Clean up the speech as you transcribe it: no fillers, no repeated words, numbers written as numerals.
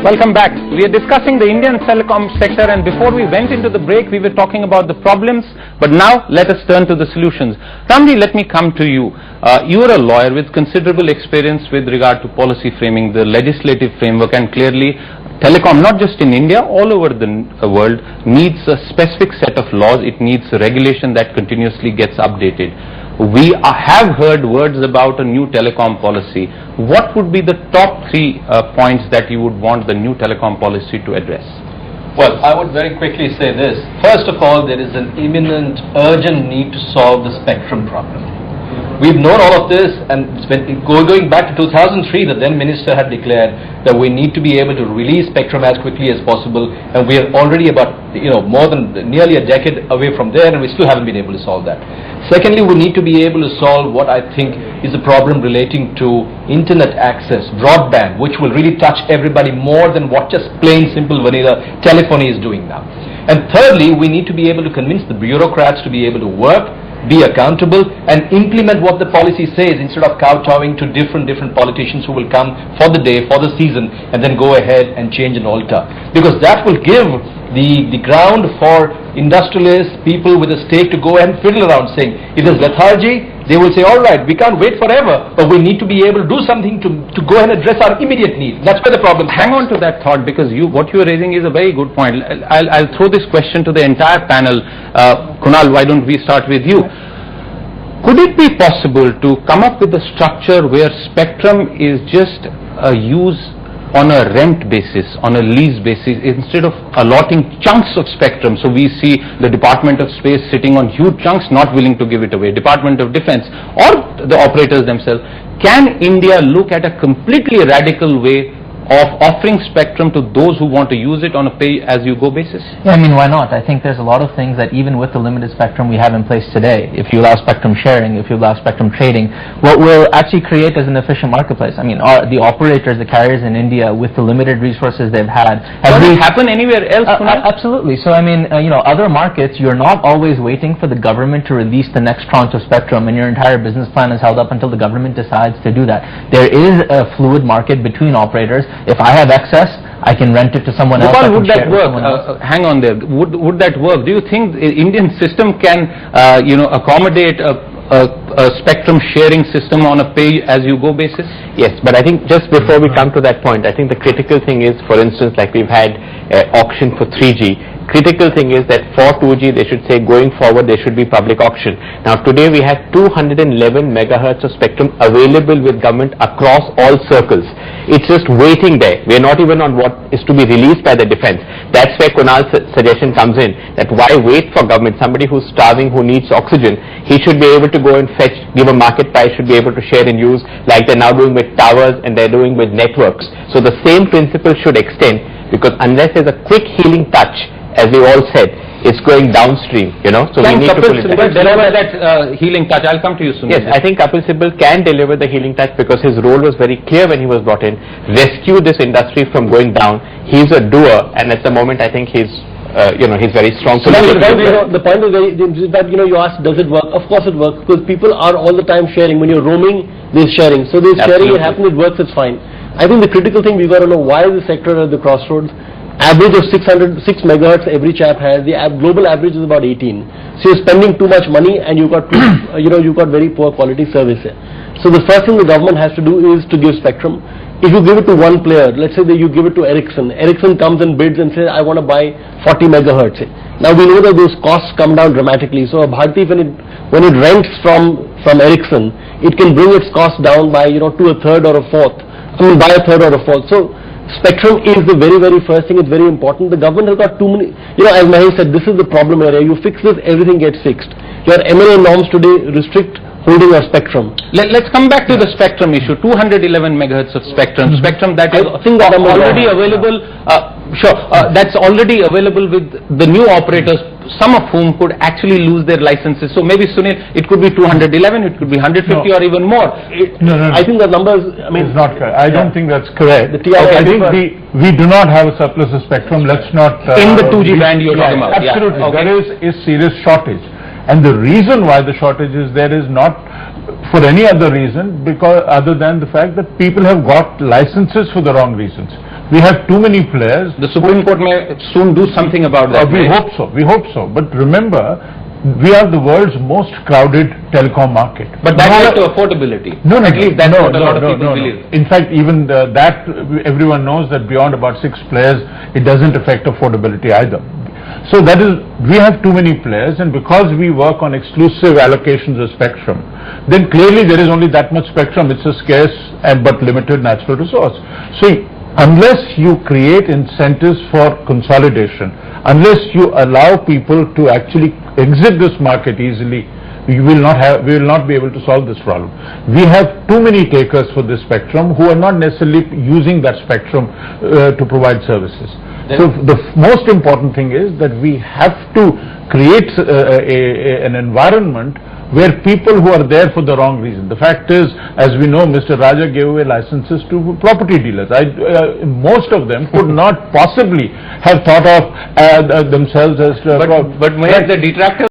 Welcome back. We are discussing the Indian telecom sector, and before we went into the break, we were talking about the problems, but now let us turn to the solutions. Ramji, let me come to you. You are a lawyer with considerable experience with regard to policy framing, the legislative framework, and clearly telecom, not just in India, all over the world, needs a specific set of laws. It needs a regulation that continuously gets updated. We have heard words about a new telecom policy. What would be the top three points that you would want the new telecom policy to address? Well, I would very quickly say this. First of all, there is an imminent, urgent need to solve the spectrum problem. We've known all of this, and going back to 2003, the then minister had declared that we need to be able to release spectrum as quickly as possible, and we are already about more than nearly a decade away from there, and we still haven't been able to solve that. Secondly, we need to be able to solve what I think is a problem relating to internet access, broadband, which will really touch everybody more than what just plain simple vanilla telephony is doing now. And thirdly, we need to be able to convince the bureaucrats to be able to work, be accountable, and implement what the policy says instead of kowtowing to different politicians who will come for the day, for the season, and then go ahead and change and alter. Because that will give the ground for industrialists, people with a stake to go and fiddle around saying, if there's lethargy, they will say, all right, we can't wait forever, but we need to be able to do something to go and address our immediate needs. That's where the problem Hang on to that thought, because what you are raising is a very good point. I'll throw this question to the entire panel. Kunal, why don't we start with you? Could it be possible to come up with a structure where spectrum is just used on a rent basis, on a lease basis, instead of allotting chunks of spectrum? So we see the Department of Space sitting on huge chunks, not willing to give it away, Department of Defense, or the operators themselves. Can India look at a completely radical way of offering spectrum to those who want to use it on a pay-as-you-go basis? Yeah, I mean, why not? I think there's a lot of things that even with the limited spectrum we have in place today, if you allow spectrum sharing, if you allow spectrum trading, what will actually create is an efficient marketplace. I mean, the operators, the carriers in India, with the limited resources they've had... Does it happen anywhere else? Absolutely. So, I mean, other markets, you're not always waiting for the government to release the next tranche of spectrum, and your entire business plan is held up until the government decides to do that. There is a fluid market between operators. If I have excess, I can rent it to someone else. Would that work? Hang on there. Would that work? Do you think the Indian system can, accommodate a spectrum sharing system on a pay-as-you-go basis? Yes, but I think just before we come to that point, I think the critical thing is, for instance, like we've had auction for 3G. Critical thing is that for 2G, they should say going forward there should be public auction. Now today we have 211 megahertz of spectrum available with government across all circles. It's just waiting there. We're not even on what is to be released by the defense. That's where Kunal's suggestion comes in, that why wait for government? Somebody who's starving, who needs oxygen, he should be able to go and fetch, give a market price, should be able to share and use, like they're now doing with towers and they're doing with networks. So the same principle should extend, because unless there's a quick healing touch, as we all said, it's going downstream, so we need to pull it back. Deliver that healing touch. I'll come to you soon. Yes, I think Kapil Sibal can deliver the healing touch, because his role was very clear when he was brought in. Rescue this industry from going down. He's a doer, and at the moment I think he's he's very strong. So the point is that you asked, does it work? Of course it works, because people are all the time sharing. When you're roaming, there's sharing. So there's sharing, it happens, it works, it's fine. I think the critical thing, we've got to know why the sector at the crossroads. Average of 6 megahertz every chap has. The global average is about 18. So you're spending too much money, and you've got you've got very poor quality service here. So the first thing the government has to do is to give spectrum. If you give it to one player, let's say that you give it to Ericsson. Ericsson comes and bids and says, I want to buy 40 megahertz. Now we know that those costs come down dramatically. So a Bharti, when it rents from Ericsson, it can bring its cost down by to a third or a fourth. By a third or a fourth. So spectrum is the very, very first thing. It's very important. The government has got too many, as Mahesh said, this is the problem area. You fix this, everything gets fixed. Your M&A norms today restrict holding of spectrum. Let's come back to the spectrum issue. 211 megahertz of spectrum. Spectrum that is already available. That's already available with the new operators, some of whom could actually lose their licenses. So maybe, Sunil, it could be 211, it could be 150 or even more. No. I think the numbers, it's not correct. I don't think that's correct. I think we do not have a surplus of spectrum. Let's not... in the 2G band you're talking about. Absolutely. Yeah. Okay. There is a serious shortage. And the reason why the shortage is there is not for any other reason, because other than the fact that people have got licenses for the wrong reasons. We have too many players. The Supreme Court may soon do something about that. We right? hope so. We hope so. But remember, we are the world's most crowded telecom market. But that leads to affordability. No, At least that's what a lot of people believe. In fact, even that everyone knows that beyond about 6 players, it doesn't affect affordability either. So that is, we have too many players, and because we work on exclusive allocations of spectrum, then clearly there is only that much spectrum. It's a scarce and but limited natural resource. So unless you create incentives for consolidation, unless you allow people to actually exit this market easily, we will not be able to solve this problem. We have too many takers for this spectrum who are not necessarily using that spectrum to provide services. So the most important thing is that we have to create an environment where people who are there for the wrong reason. The fact is, as we know, Mr. Raja gave away licenses to property dealers. Most of them could not possibly have thought of themselves as... but Mahesh, the detractors